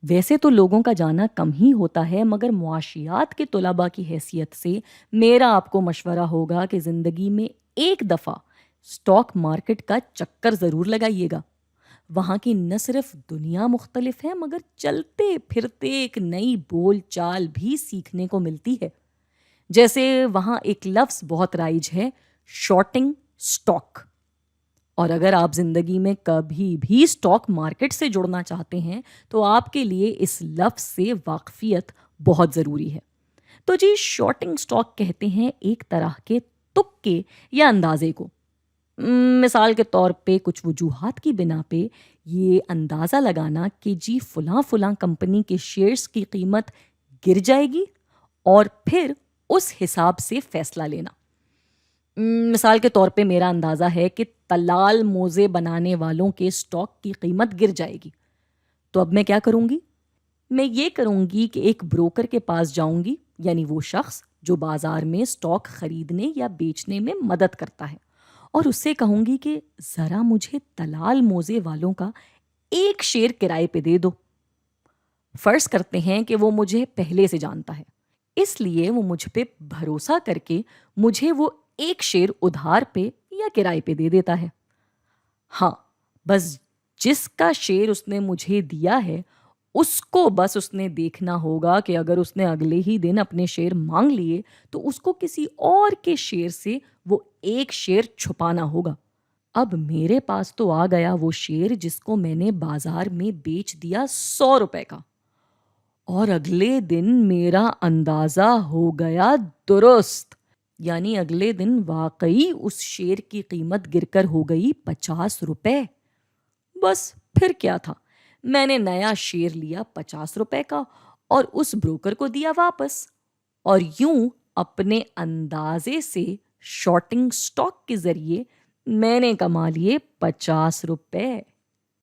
वैसे तो लोगों का जाना कम ही होता है, मगर मुआशियात के तुलबा की हैसियत से मेरा आपको मशवरा होगा कि ज़िंदगी में एक दफ़ा स्टॉक मार्केट का चक्कर ज़रूर लगाइएगा। वहाँ की न सिर्फ दुनिया मुख्तलिफ है, मगर चलते फिरते एक नई बोल चाल भी सीखने को मिलती है। जैसे वहाँ एक लफ्ज़ बहुत राइज है, शॉर्टिंग स्टॉक। और अगर आप ज़िंदगी में कभी भी स्टॉक मार्केट से जुड़ना चाहते हैं, तो आपके लिए इस लफ्ज़ से वाकफ़ियत बहुत ज़रूरी है। तो जी, शॉर्टिंग स्टॉक कहते हैं एक तरह के तुक्के या अंदाज़े को। मिसाल के तौर पे कुछ वजूहात की बिना पे ये अंदाज़ा लगाना कि जी फ़लाँ फ़लाँ कंपनी के शेयर्स की कीमत गिर जाएगी और फिर उस हिसाब से फ़ैसला लेना। मिसाल के तौर पे मेरा अंदाज़ा है कि तलाल मोज़े बनाने वालों के स्टॉक की कीमत गिर जाएगी। तो अब मैं क्या करूँगी? मैं ये करूँगी कि एक ब्रोकर के पास जाऊँगी, यानी वो शख्स जो बाज़ार में स्टॉक खरीदने या बेचने में मदद करता है, और उससे कहूँगी कि ज़रा मुझे तलाल मोज़े वालों का एक शेर किराए पे दे दो। फ़र्ज़ करते हैं कि वो मुझे पहले से जानता है, इसलिए वो मुझ पे भरोसा करके मुझे वो एक शेर उधार पे या किराए पे दे देता है। हाँ, बस जिसका शेर उसने मुझे दिया है, उसको बस उसने देखना होगा कि अगर उसने अगले ही दिन अपने शेर माँग लिए, तो उसको किसी और के शेर से वो एक शेर छुपाना होगा। अब मेरे पास तो आ गया वो शेर जिसको मैंने बाज़ार में बेच दिया ₹100 का, और अगले दिन मेरा अंदाज़ा हो गया दुरुस्त। यानी अगले दिन वाक़ई उस शेर की कीमत गिरकर हो गई ₹50। बस फिर क्या था? मैंने नया शेयर लिया ₹50 का और उस ब्रोकर को दिया वापस, और यूं अपने अंदाजे से शॉर्टिंग स्टॉक के जरिए मैंने कमा लिए ₹50।